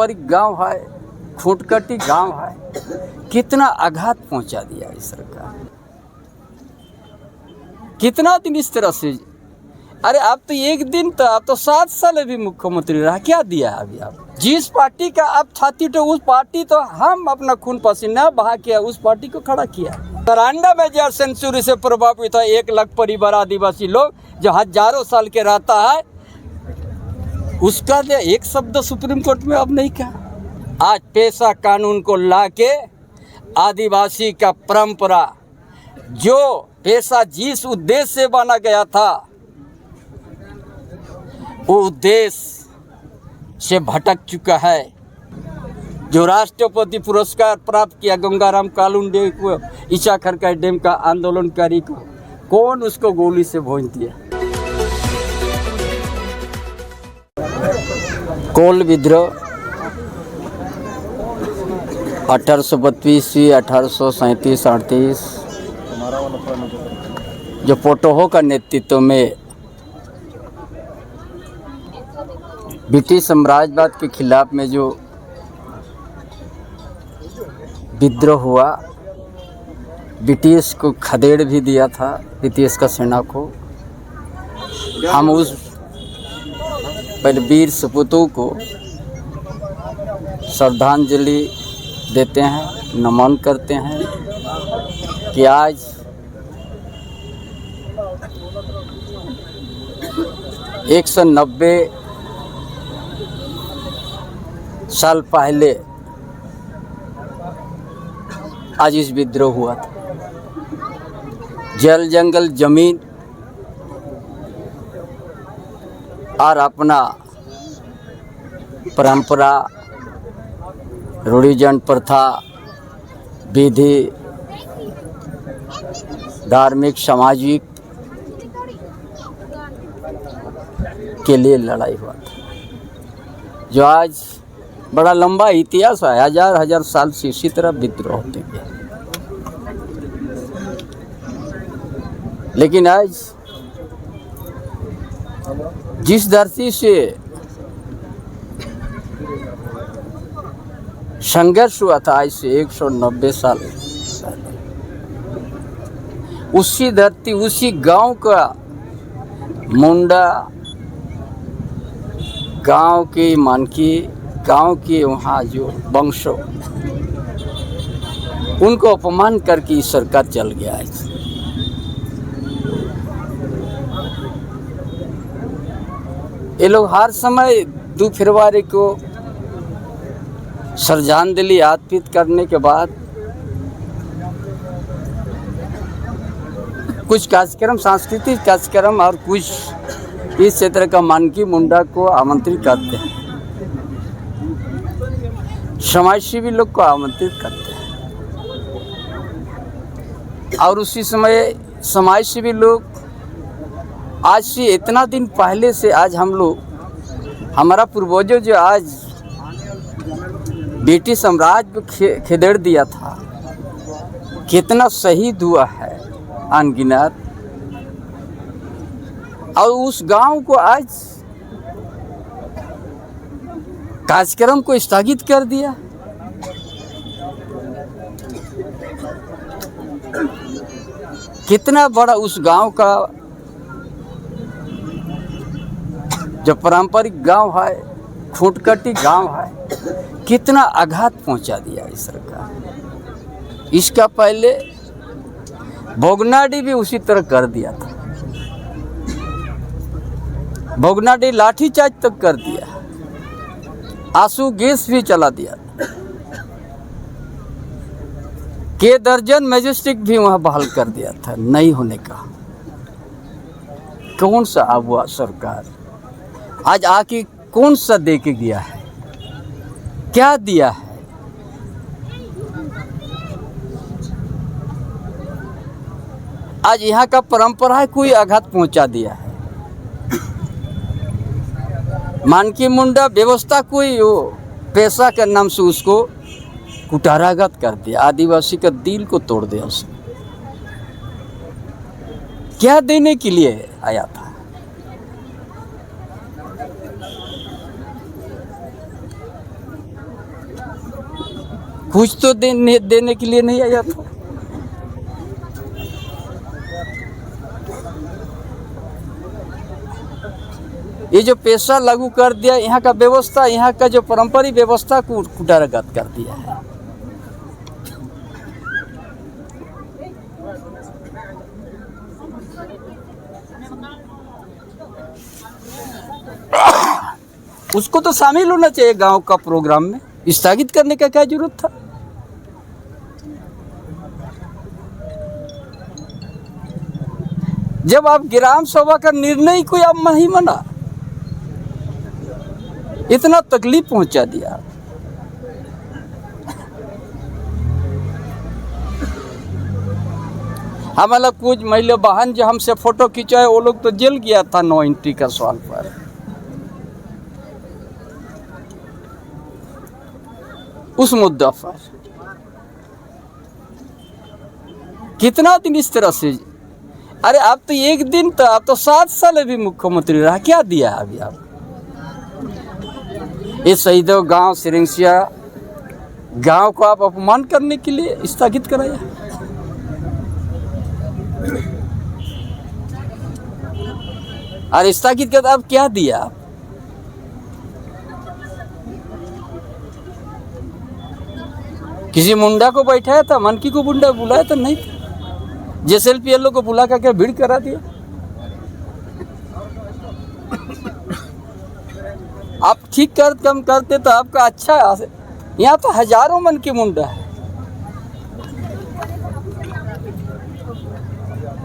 पारंपरिक गांव है, खूंटकटी गांव है, कितना आघात पहुंचा दिया इस सरकार। कितना दिन इस तरह से, अरे आप तो एक दिन तो, आप तो 7 साल अभी मुख्यमंत्री रहा, क्या दिया अभी आप? जिस पार्टी का आप छाती तो उस पार्टी तो हम अपना खून पसीना बहा के उस पार्टी को खड़ा किया। तरांडा में जो सेंचुरी से प्रभावित है 1 लाख परिवार आदिवासी लोग जो हजारों साल के रहता है, उसका एक शब्द सुप्रीम कोर्ट में अब नहीं कहा। आज पेशा कानून को लाके आदिवासी का परंपरा, जो पेशा जिस उद्देश्य से बना गया था वो उद्देश्य से भटक चुका है। जो राष्ट्रपति पुरस्कार प्राप्त किया गंगाराम कालुंडे को, इचाखरका डैम का आंदोलनकारी को, कौन उसको गोली से भून दिया? कोल विद्रोह 1832 1837 38 जो पोटोहो का नेतृत्व में ब्रिटिश साम्राज्यवाद के खिलाफ में जो विद्रोह हुआ, ब्रिटिश को खदेड़ भी दिया था, ब्रिटिश का सेना को। हम उस पहले वीर सपूतों को श्रद्धांजलि देते हैं, नमन करते हैं कि आज 190 साल पहले आज इस विद्रोह हुआ था। जल जंगल जमीन और अपना परंपरा, रूढ़िजन प्रथा, विधि, धार्मिक सामाजिक के लिए लड़ाई हुआ था, जो आज बड़ा लंबा इतिहास है। हजार साल से इसी तरह विद्रोह होते गए। लेकिन आज जिस धरती से संघर्ष हुआ था आज से 190 साल पहले, उसी धरती, उसी गांव का मुंडा, गांव की मानकी, गांव के वहाँ जो वंशों, उनको अपमान करके सरकार चल गया है। ये लोग हर समय 2 फरवरी को श्रद्धांजलि अर्पित करने के बाद कुछ कार्यक्रम, सांस्कृतिक कार्यक्रम और कुछ इस क्षेत्र का मानकी मुंडा को आमंत्रित करते हैं, समाजसेवी लोग को आमंत्रित करते हैं। और उसी समय समाजसेवी लोग आज से इतना दिन पहले से आज हम लोग, हमारा पूर्वजों जो आज ब्रिटिश साम्राज्य को खदेड़ दिया था, कितना शहीद हुआ है अनगिनत, और उस गांव को आज कार्यक्रम को स्थगित कर दिया। कितना बड़ा उस गांव का जो पारंपरिक गांव है, खूंटकटी गांव है, कितना आघात पहुंचा दिया इस सरकार। इसका पहले भोगनाडी भी उसी तरह कर दिया था, भोगनाडी लाठीचार्ज तक कर दिया, आंसू गैस भी चला दिया, के दर्जन मैजिस्ट्रेट भी वहां बहाल कर दिया था नहीं होने का। कौन सा अब हुआ सरकार आज आके कौन सा दे के गया है, क्या दिया है? आज यहाँ का परंपरा है, कोई आघात पहुंचा दिया है। मानकी मुंडा व्यवस्था कोई हो पैसा के नाम से उसको कुटारागत कर दिया, आदिवासी का दिल को तोड़ दिया। उसने क्या देने के लिए आया था? कुछ तो देने के लिए नहीं आया था। ये जो पैसा लागू कर दिया, यहाँ का व्यवस्था, यहाँ का जो पारंपरिक व्यवस्था को कुटारगत कर दिया है। उसको तो शामिल होना चाहिए गांव का प्रोग्राम में, स्थगित करने का क्या जरूरत था। जब आप ग्राम सभा का निर्णय कोई आप नहीं माना, इतना तकलीफ पहुंचा दिया। हमारा कुछ महिला बहन जो हमसे फोटो खिंचाए, वो लोग तो जेल गया था नो एंट्री का सवाल पर। उस मुद्दा पर कितना दिन इस तरह से, अरे आप तो एक दिन तो, आप तो 7 साल भी मुख्यमंत्री रहा, क्या दिया अभी आप? ये शहीदों गांव सिरिंसिया गांव को आप अपमान करने के लिए स्थगित कराया। और स्थगित कर आप क्या दिया आप? किसी मुंडा को बैठाया था, मनकी को मुंडा बुलाया था? नहीं था। जेएसएलपीएल को बुला करके भीड़ करा दिया। आप ठीक कम करते तो आपका अच्छा है। यहाँ तो हजारों मन की मुंडा है।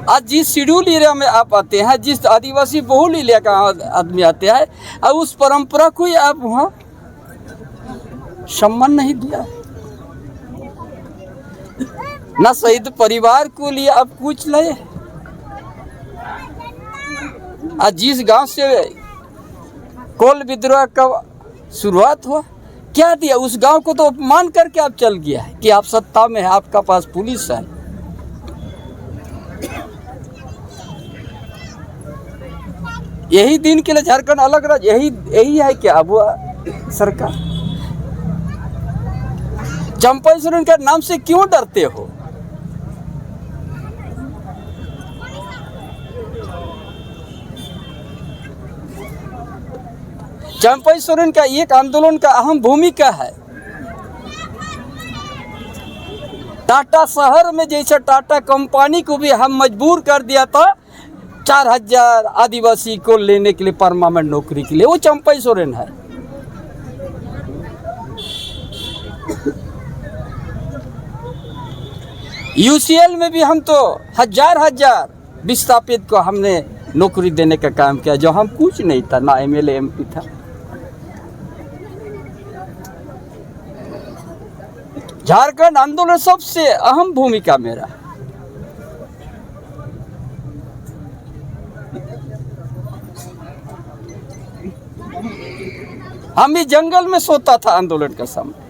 आज जिस शेड्यूल एरिया में आप आते हैं, जिस आदिवासी बहुल एरिया का आदमी आते हैं, और उस परंपरा को ही आप वहाँ सम्मान नहीं दिया, ना शहीद परिवार को लिए आप कुछ लाए। आज जिस गांव से कोल विद्रोह का शुरुआत हुआ, क्या दिया? उस गांव को तो अपमान करके आप चल गया है कि आप सत्ता में है, आपका पास पुलिस है। यही दिन के लिए झारखंड अलग राज्य, यही है क्या अब सरकार? चंपा सोरेन के नाम से क्यों डरते हो? चंपा सोरेन का एक आंदोलन का अहम भूमिका है। टाटा शहर में जैसे टाटा कंपनी को भी हम मजबूर कर दिया था 4000 आदिवासी को लेने के लिए परमानेंट नौकरी के लिए, वो चंपा सोरेन है। यूसीएल में भी हम तो हजार विस्थापित को हमने नौकरी देने का काम किया, जो हम कुछ नहीं था, ना एमएलए एमपी था। झारखंड आंदोलन सबसे अहम भूमिका मेरा। हम भी जंगल में सोता था आंदोलन का समय।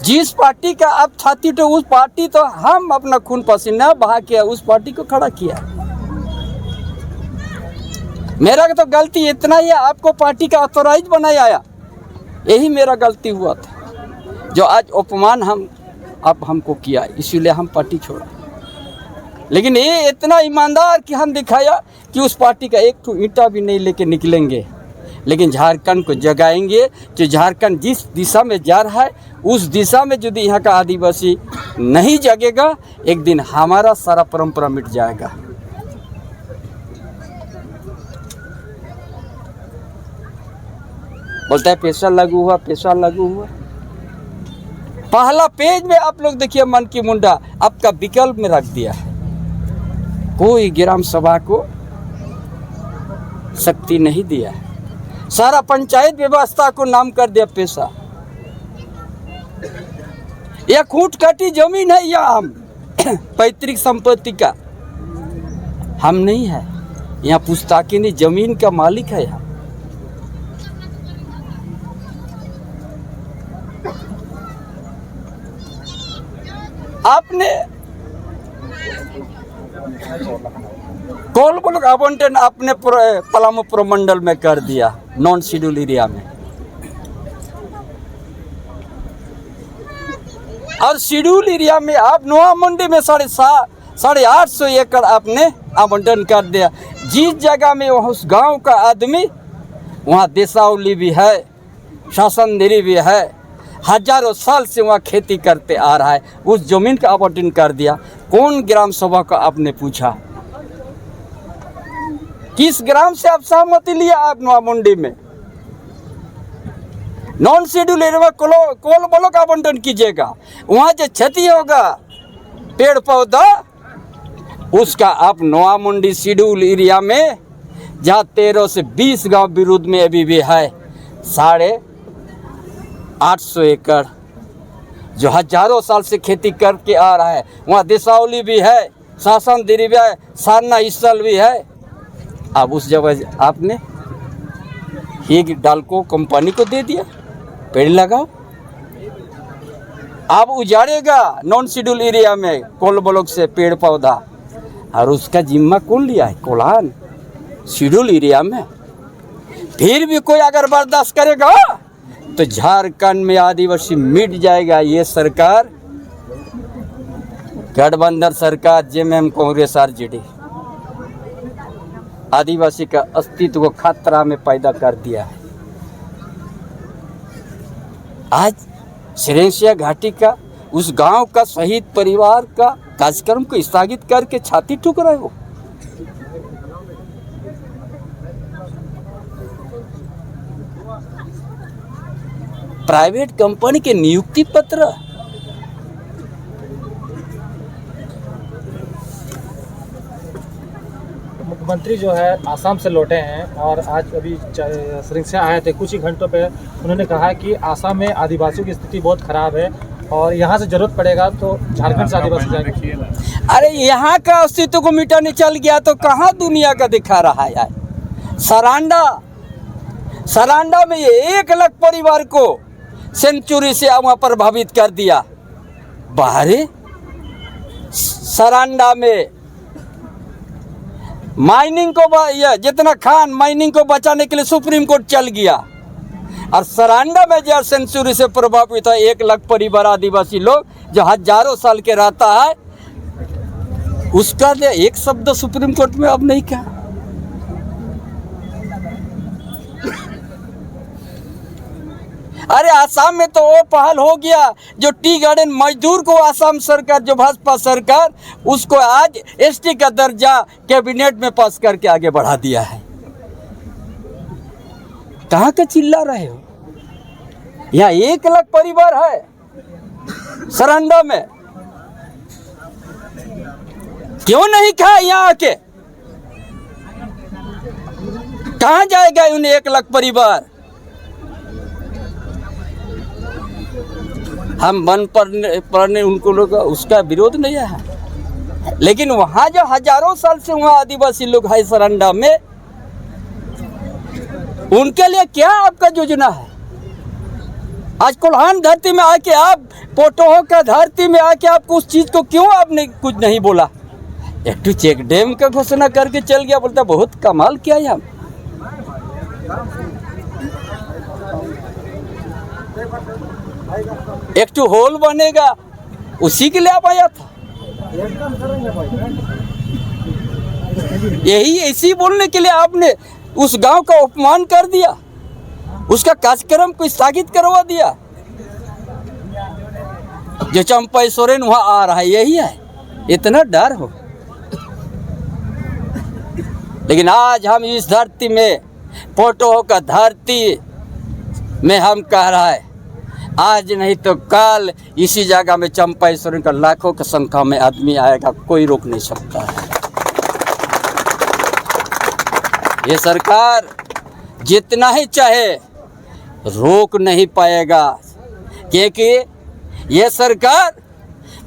जिस पार्टी का आप छाती तो उस पार्टी तो हम अपना खून पसीना बहा के उस पार्टी को खड़ा किया। मेरा तो गलती इतना ही, आपको पार्टी का ऑथोराइज बनाया, यही मेरा गलती हुआ था, जो आज अपमान आप हमको किया, इसीलिए हम पार्टी छोड़ा। लेकिन ये इतना ईमानदार कि हम दिखाया कि उस पार्टी का एक ठो ईंटा भी नहीं लेके निकलेंगे, लेकिन झारखंड को जगाएंगे। जो झारखंड जिस दिशा में जा रहा है, उस दिशा में यदि यहाँ का आदिवासी नहीं जगेगा, एक दिन हमारा सारा परंपरा मिट जाएगा। बोलता है पैसा लागू हुआ, पैसा लागू हुआ। पहला पेज में आप लोग देखिए, मन की मुंडा आपका विकल्प में रख दिया है। कोई ग्राम सभा को शक्ति नहीं दिया है, सारा पंचायत व्यवस्था को नाम कर दिया पैसा। यह खूंट काटी जमीन है, या हम पैतृक संपत्ति का हम नहीं है, यहाँ पुश्तैनी जमीन का मालिक है। यहाँ आपने कोल ब्लॉक आवंटन अपने पलामू प्रमंडल में कर दिया, नॉन शेड्यूल एरिया में। और शेड्यूल एरिया में आप नोआ मंडी में 850 एकड़ आपने आवंटन कर दिया। जिस जगह में उस गांव का आदमी, वहाँ देसावली भी है, शासनदेरी भी है, हजारों साल से वहाँ खेती करते आ रहा है, उस जमीन का आवंटन कर दिया। कौन ग्राम सभा का आपने पूछा? किस ग्राम से आप सहमति लिया? आप नोआ मंडी में नॉन शेड्यूल एरिया में कोल ब्लॉक आवंटन कीजिएगा, वहाँ जो क्षति होगा पेड़ पौधा, उसका आप नोआ मंडी शेड्यूल एरिया में जहाँ 13 से 20 गांव विरोध में अभी भी है, 850 एकड़ जो हजारों साल से खेती करके आ रहा है, वहाँ देसावली भी है, शासनदेरी भी है, सारना स्थल भी है। अब उस जगह आपने एक डाल को कंपनी को दे दिया, पेड़ लगाओ। अब उजाड़ेगा नॉन शेड्यूल एरिया में कोल ब्लॉक से पेड़ पौधा, और उसका जिम्मा कौन लिया है? कोल्हान शेड्यूल एरिया में। फिर भी कोई अगर बर्दाश्त करेगा तो झारखंड में आदिवासी मिट जाएगा। ये सरकार, गठबंधन सरकार, जेएमएम, कांग्रेस, आरजेडी, आदिवासी का अस्तित्व को खतरा में पैदा कर दिया है। आज सिरेंसिया घाटी का, उस गांव का शहीद परिवार का कार्यक्रम को स्थगित करके छाती ठोक रहे हो। प्राइवेट कंपनी के नियुक्ति पत्र, मुख्यमंत्री जो है आसाम से लौटे हैं और आज अभी सिरिंसिया आए थे। कुछ ही घंटों पे उन्होंने कहा कि आसाम में आदिवासियों की स्थिति बहुत खराब है और यहाँ से जरूरत पड़ेगा तो झारखंड से आदिवासी जाएंगे। अरे यहाँ का अस्तित्व को मिटाने चल गया तो कहाँ दुनिया का दिखा रहा है यार। सरांडा में ये 1 लाख परिवार को सेंचुरी से वहाँ प्रभावित कर दिया। बाहरी सरांडा में माइनिंग को जितना खान माइनिंग को बचाने के लिए सुप्रीम कोर्ट चल गया, और सरांडा में जो सेंचुरी से प्रभावित है 1 लाख परिवार आदिवासी लोग जो हजारों साल के रहता है, उसका एक शब्द सुप्रीम कोर्ट में अब नहीं कहा। अरे आसाम में तो वो पहल हो गया जो टी गार्डन मजदूर को आसाम सरकार, जो भाजपा सरकार, उसको आज एसटी का दर्जा कैबिनेट में पास करके आगे बढ़ा दिया है। कहाँ का चिल्ला रहे हो? यहाँ 1 लाख परिवार है सरांडा में, क्यों नहीं कहा यहाँ आके? कहाँ जाएगा उन 1 लाख परिवार? हम वन पढ़ने उनको लोग उसका विरोध नहीं है, लेकिन वहाँ जो हजारों साल से वहाँ आदिवासी लोग है सरांडा में, उनके लिए क्या आपका योजना है? आज कोल्हान धरती में आके आप, पोटोहो का धरती में आके आपको उस चीज को क्यों आपने कुछ नहीं बोला? एक तो चेक डैम का घोषणा करके चल गया, बोलता बहुत कमाल किया है हम। एक तो होल बनेगा, उसी के लिए आप आया था। यही ऐसी बोलने के लिए आपने उस गांव का अपमान कर दिया, उसका कार्यक्रम को स्थगित करवा दिया। जो चंपाई सोरेन वहां आ रहा है, यही है, इतना डर हो। लेकिन आज हम इस धरती में, पोटोहो का धरती में हम कह रहा है, आज नहीं तो कल इसी जगह में चंपाई सोरेन का लाखों की संख्या में आदमी आएगा, कोई रोक नहीं सकता है। ये सरकार जितना ही चाहे रोक नहीं पाएगा, क्योंकि ये सरकार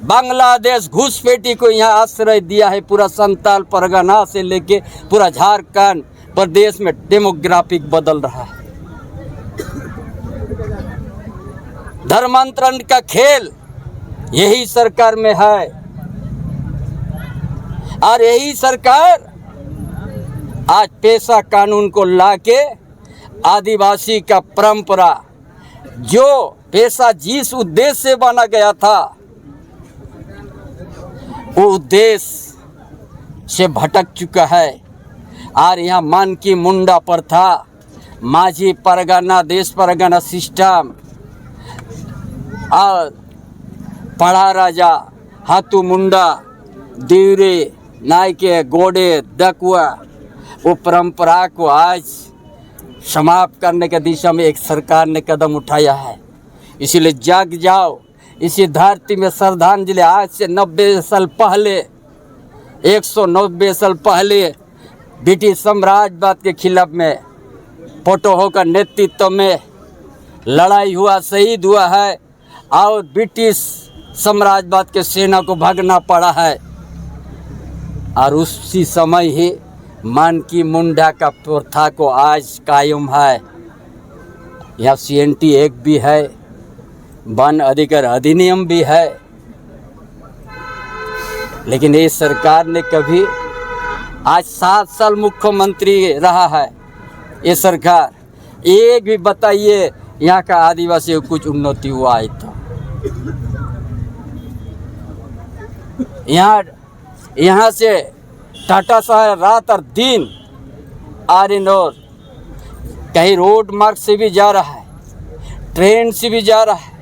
बांग्लादेश घुसपैठी को यहाँ आश्रय दिया है। पूरा संताल परगना से लेके पूरा झारखंड प्रदेश में डेमोग्राफिक बदल रहा है। धर्मांतरण का खेल यही सरकार में है, और यही सरकार आज पेशा कानून को लाके आदिवासी का परंपरा, जो पेशा जिस उद्देश्य से बना गया था, वो उद्देश्य से भटक चुका है। और यहाँ मन की मुंडा पर था माझी परगना देश परगना सिस्टम और पढ़ा राजा हाथू मुंडा दीवरे नायके गोडे दकुआ, वो परंपरा को आज समाप्त करने के दिशा में एक सरकार ने कदम उठाया है। इसीलिए जाग जाओ, इसी धरती में श्रद्धांजलि। आज से 90 साल पहले 190 साल पहले ब्रिटिश साम्राज्यवाद के खिलाफ में पोटोहो का नेतृत्व में लड़ाई हुआ, शहीद हुआ है और ब्रिटिश साम्राज्यवाद के सेना को भागना पड़ा है। और उसी समय ही मन की मुंडा का प्रथा को आज कायम है। यहाँ CNT एक्ट भी है, वन अधिकार अधिनियम भी है, लेकिन ये सरकार ने कभी, आज 7 साल मुख्यमंत्री रहा है ये सरकार, एक भी बताइए यहाँ का आदिवासी को कुछ उन्नति हुआ है तो? यहाँ से टाटा शहर रात और दिन आयरन और कहीं रोड मार्ग से भी जा रहा है, ट्रेन से भी जा रहा है,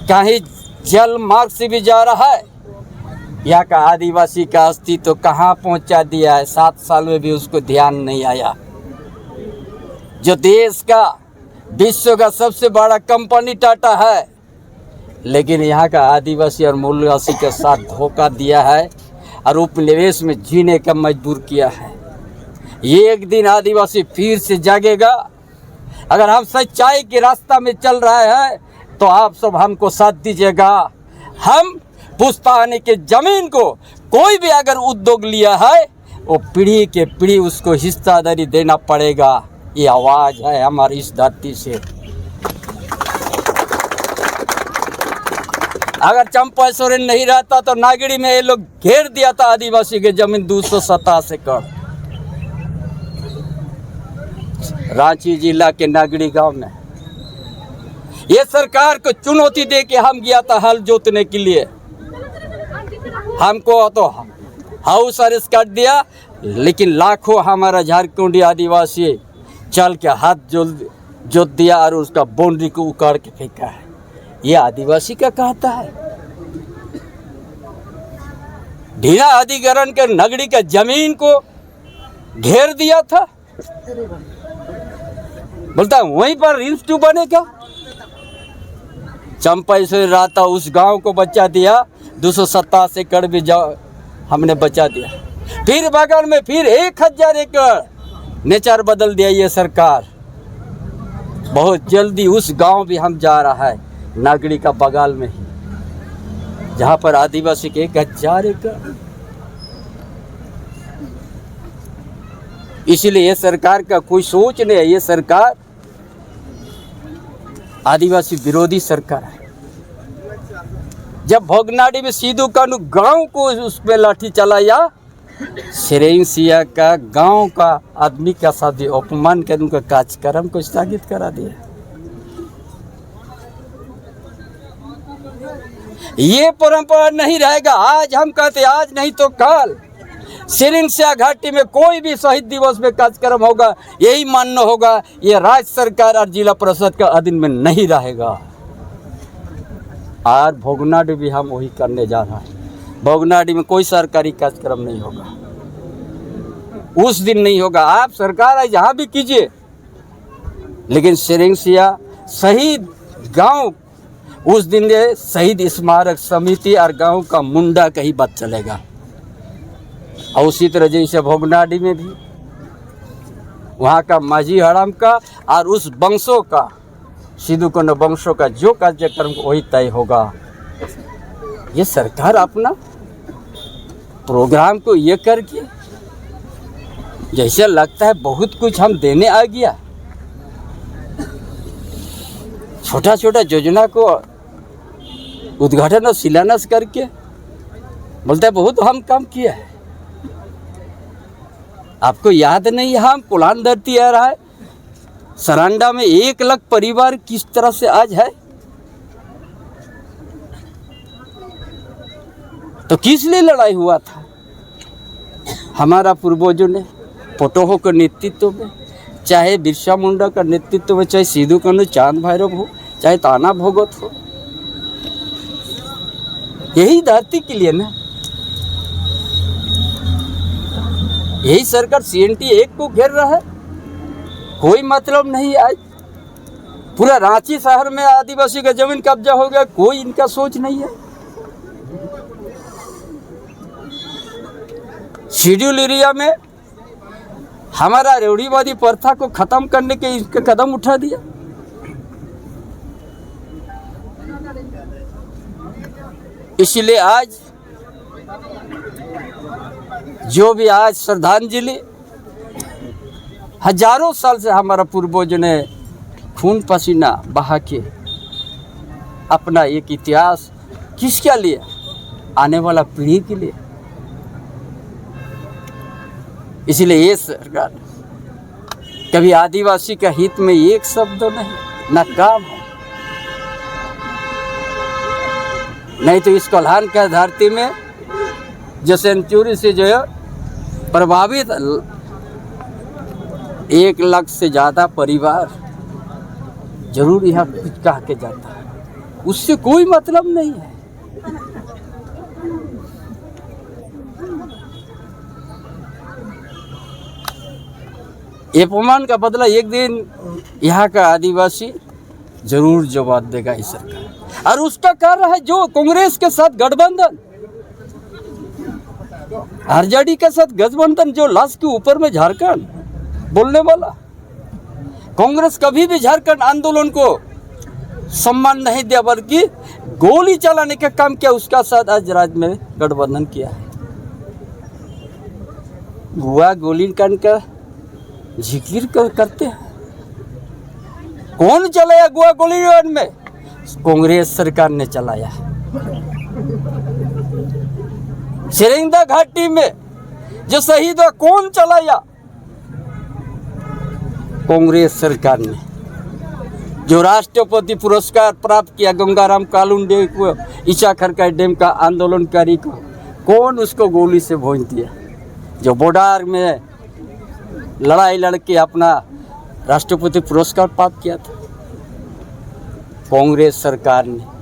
कहीं जल मार्ग से भी जा रहा है। यहाँ का आदिवासी का अस्तित्व तो कहाँ पहुँचा दिया है? 7 साल में भी उसको ध्यान नहीं आया। जो देश का विश्व का सबसे बड़ा कंपनी टाटा है, लेकिन यहाँ का आदिवासी और मूलवासी के साथ धोखा दिया है और उपनिवेश में जीने का मजबूर किया है। ये एक दिन आदिवासी फिर से जागेगा। अगर हम सच्चाई के रास्ता में चल रहे हैं तो आप सब हमको साथ दीजिएगा। हम पुश्तैनी के जमीन को कोई भी अगर उद्योग लिया है, वो पीढ़ी के पीढ़ी उसको हिस्सेदारी देना पड़ेगा। ये आवाज़ है हमारी इस धरती से। अगर चंपा सोरेन नहीं रहता तो नागड़ी में ये लोग घेर दिया था आदिवासी के जमीन 227 एकड़। रांची जिला के नागड़ी गांव में ये सरकार को चुनौती दे के हम गया था हल जोतने के लिए। हमको तो हाउस अरेस्ट कर दिया, लेकिन लाखों हमारा झारखंडी आदिवासी चल के हाथ जोत दिया और उसका बाउंड्री को उखाड़ के फेंका है। ये आदिवासी का कहता है। ढीला अधिग्रहण के नगरी का जमीन को घेर दिया था, बोलता वहीं पर इंस्टीट्यूट बनेगा। चंपा से रहता उस गांव को बचा दिया, 227 एकड़ भी हमने बचा दिया। फिर बगल में फिर 1000 एकड़ नेचर बदल दिया ये सरकार। बहुत जल्दी उस गांव भी हम जा रहा है, नागड़ी का बगल में ही, जहां पर आदिवासी के 1000 एकड़। इसलिए ये सरकार का कोई सोच नहीं है। ये सरकार आदिवासी विरोधी सरकार है। जब भोगनाडी में सीधू कानू गांव को उसमें लाठी चलाया, सिरेंसिया का गांव का आदमी का साथ अपमान कर उनका कार्यक्रम को स्थगित करा दिया। ये परंपरा नहीं रहेगा। आज हम कहते आज नहीं तो कल सिरिंसिया घाटी में कोई भी शहीद दिवस में कार्यक्रम होगा, यही मानना होगा ये राज्य सरकार और जिला परिषद का अधीन में नहीं रहेगा। और भोगनाडी भी हम वही करने जा रहे हैं। भोगनाडी में कोई सरकारी कार्यक्रम नहीं होगा, उस दिन नहीं होगा। आप सरकार है जहाँ भी कीजिए, लेकिन सिरिंसिया शहीद गांव उस दिन शहीद स्मारक समिति और गांव का मुंडा कहीं बात चलेगा। और उसी तरह जैसे भोगनाडी में भी वहाँ का माझी हड़ाम का और उस वंशों का सिद्धू कान्हू वंशों का जो कार्यक्रम वही तय होगा। ये सरकार अपना प्रोग्राम को ये करके जैसे लगता है बहुत कुछ हम देने आ गया। छोटा छोटा योजना को उद्घाटन और शिलान्यास करके बोलते हैं बहुत हम काम किया है। आपको याद नहीं है हम कुलान धरती आ रहा है, सरांडा में 1 लाख परिवार किस तरह से आज है। तो किस लिए लड़ाई हुआ था? हमारा पूर्वजों ने पोटोहो के नेतृत्व में, चाहे बिरसा मुंडा का नेतृत्व में, चाहे सिद्धू कान्हू चांद भैरव हो, चाहे ताना भगत हो, यही धरती के लिए ना। यही सरकार CNT 1 को घेर रहा है, कोई मतलब नहीं। आज पूरा रांची शहर में आदिवासी का जमीन कब्जा हो गया, कोई इनका सोच नहीं है। शेड्यूल एरिया में हमारा रूढ़िवादी प्रथा को खत्म करने के इसका कदम उठा दिया। इसलिए आज जो भी आज श्रद्धांजलि, हजारों साल से हमारा पूर्वजों ने खून पसीना बहा के अपना एक इतिहास किसके लिए, आने वाला पीढ़ी के लिए। इसलिए ये सरकार कभी आदिवासी का हित में एक शब्द नहीं, न काम है, नहीं तो इस कोल्हान का धरती में जो सेंचुरी से जो है प्रभावित 1 लाख से ज़्यादा परिवार जरूर यहाँ कुछ कह के जाता है, उससे कोई मतलब नहीं है। ये अपमान का बदला एक दिन यहाँ का आदिवासी जरूर जवाब देगा इस सरकार। और उसका कारण है जो कांग्रेस के साथ गठबंधन, आरजेडी के साथ गठबंधन, जो लाश के ऊपर में झारखंड बोलने वाला। कांग्रेस कभी भी झारखंड आंदोलन को सम्मान नहीं दिया, बल्कि गोली चलाने का काम किया, उसका साथ आज राज्य में गठबंधन किया है। गुआ गोली कांड का जिक्र करते हैं, कौन चलाया गुआ गोली कांड में? कांग्रेस सरकार ने चलाया। सिरिंदा घाटी में जो शहीद हुआ, कौन चलाया? कांग्रेस सरकार ने। जो राष्ट्रपति पुरस्कार प्राप्त किया गंगाराम कालुंडे को, ईचा खरका डैम का आंदोलनकारी को, कौन उसको गोली से भून दिया? जो बॉर्डर में लड़ाई लड़के अपना राष्ट्रपति पुरस्कार प्राप्त किया था, कांग्रेस सरकार ने।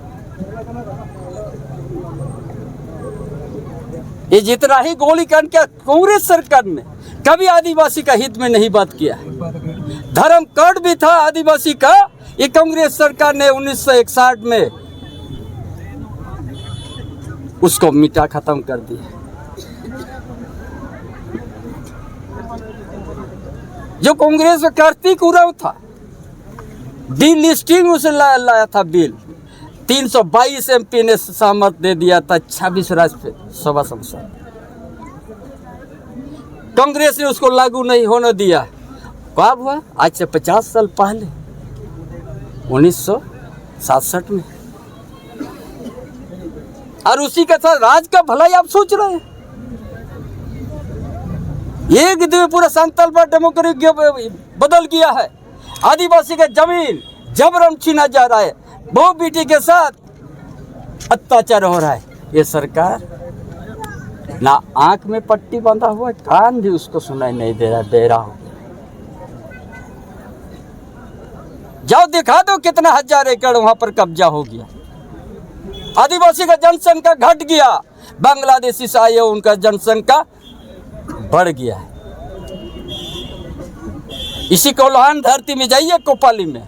ये जितना ही गोली कांड किया, कांग्रेस सरकार ने कभी आदिवासी का हित में नहीं बात किया। धर्म कोड भी था आदिवासी का, ये कांग्रेस सरकार ने 1961 में उसको मिटा खत्म कर दिया। जो कांग्रेस में कार्तिक उरांव था, डीलिस्टिंग उसे लाया था बिल, 322 MP ने सहमत दे दिया था 26 राज्यसभा सांसद। कांग्रेस ने उसको लागू नहीं होने दिया। कब हुआ? आज से 50 साल पहले, 1967 में। और उसी के साथ राज का भलाई आप सोच रहे हैं। एक दिन में पूरा संताल पर डेमोक्रेसी बदल गया है। आदिवासी का जमीन जबरन छीना जा रहा है, बहु बेटी के साथ अत्याचार हो रहा है। ये सरकार ना आंख में पट्टी बांधा हुआ है, कान भी उसको सुनाई नहीं दे रहा, बेरा हो गया। जाओ दिखा दो कितना 1000 एकड़ वहां पर कब्जा हो गया। आदिवासी का जनसंख्या घट गया, बांग्लादेशी से आए उनका जनसंख्या बढ़ गया है। इसी कोल्हान धरती में जाइए, कोपाली में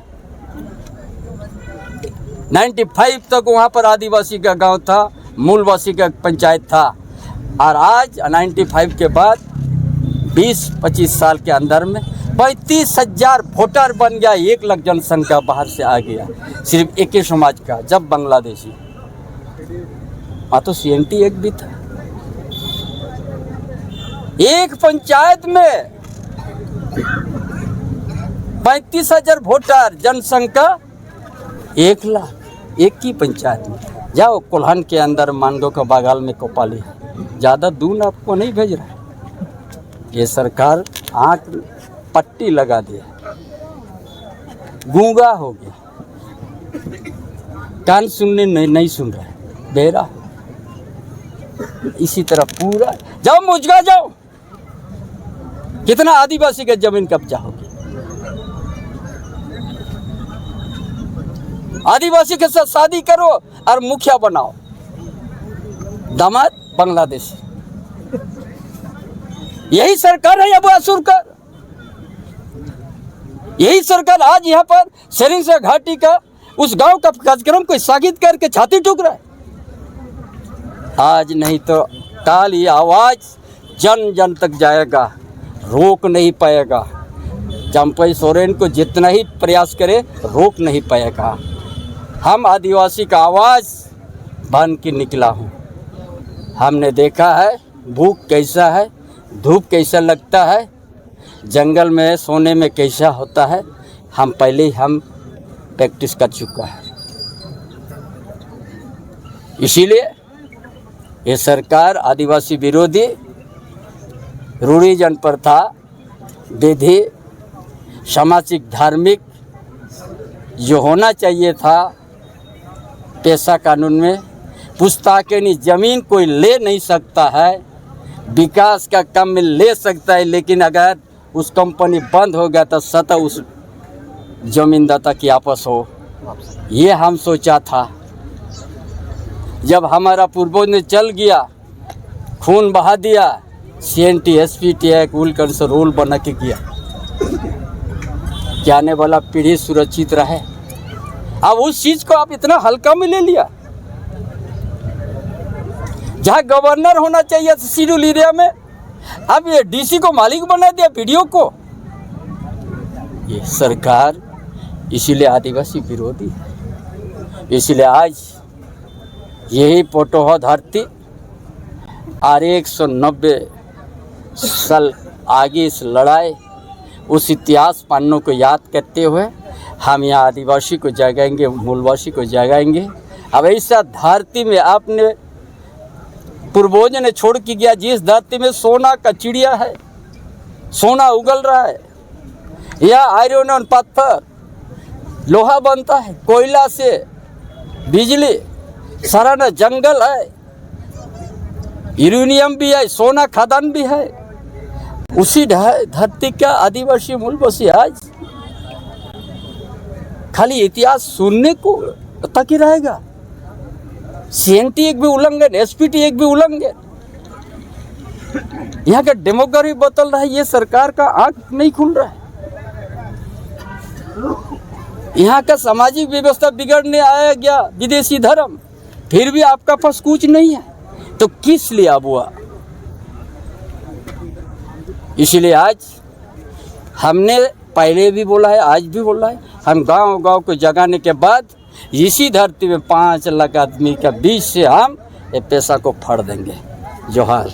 95 तक वहाँ पर आदिवासी का गांव था, मूलवासी का पंचायत था। और आज 95 के बाद 20-25 साल के अंदर में 35,000 वोटर बन गया। 1 लाख जनसंख्या बाहर से आ गया, सिर्फ एक ही समाज का, जब बांग्लादेशी। हाँ, तो CNT 1 भी था। एक पंचायत में 35,000 वोटर, जनसंख्या 1 लाख, एक ही पंचायत में। जाओ कोल्हान के अंदर मानगो का बगल में कोपाली है, ज़्यादा दूर आपको नहीं भेज रहा है। ये सरकार आँख पट्टी लगा दिया, गूंगा हो गया, कान सुनने नहीं सुन रहा है, बेरा। इसी तरह पूरा जाओ मुझगा जाओ, कितना आदिवासी का जमीन कब्जा होगी। आदिवासी के साथ शादी करो और मुखिया बनाओ, दामाद बांग्लादेशी। यही सरकार है अब असुरकर, यही सरकार आज यहाँ पर सरिंसा घाटी का उस गांव का कार्यक्रम को स्थगित करके छाती ठोक रहा है। आज नहीं तो काल ये आवाज जन जन तक जाएगा, रोक नहीं पाएगा। चंपई सोरेन को जितना ही प्रयास करे रोक नहीं पाएगा। हम आदिवासी का आवाज़ बन के निकला हूँ। हमने देखा है भूख कैसा है, धूप कैसा लगता है, जंगल में सोने में कैसा होता है। हम पहले ही हम प्रैक्टिस कर चुका है। इसीलिए ये सरकार आदिवासी विरोधी रूढ़ी जनप्रथा विधि सामाजिक धार्मिक जो होना चाहिए था पेशा कानून में, पुश्तैनी ज़मीन कोई ले नहीं सकता है, विकास का काम में ले सकता है, लेकिन अगर उस कंपनी बंद हो गया तो सतह उस जमीनदाता की आपस हो। ये हम सोचा था। जब हमारा पूर्वज ने चल गया, खून बहा दिया, CNT SPT एक उलकर से रोल बना के किया कि आने वाला पीढ़ी सुरक्षित रहे। अब उस चीज़ को आप इतना हल्का में ले लिया। जहाँ गवर्नर होना चाहिए शेड्यूल एरिया में, अब ये DC को मालिक बना दिया वीडियो को। ये सरकार इसीलिए आदिवासी विरोधी है। इसीलिए आज यही पोटोहा धरती और 190 साल आगे इस लड़ाई उस इतिहास पन्नों को याद करते हुए हम यहाँ आदिवासी को जगाएंगे, मूलवासी को जगाएंगे। अब ऐसा धरती में आपने पूर्वज ने छोड़ के गया, जिस धरती में सोना का चिड़िया है, सोना उगल रहा है, यह आयरन और पत्थर लोहा बनता है, कोयला से बिजली, सराना जंगल है, यूरेनियम भी है, सोना खदान भी है। उसी धरती का आदिवासी मूलवासी आज खाली इतिहास सुनने को तक ही रहेगा। CNT एक भी उल्लंघन, SPT एक भी उल्लंघन। यहाँ का डेमोग्राफी बदल रहा है, ये सरकार का आंख नहीं खुल रहा है। यहाँ का सामाजिक व्यवस्था बिगड़ने आया गया विदेशी धर्म, फिर भी आपका पास कुछ नहीं है, तो किस लिए अब हुआ? इसलिए आज हमने पहले भी बोला है, आज भी बोला है, हम गांव-गांव को जगाने के बाद इसी धरती में 5 लाख आदमी का बीच से हम ये पेशा को फाड़ देंगे। जोहार।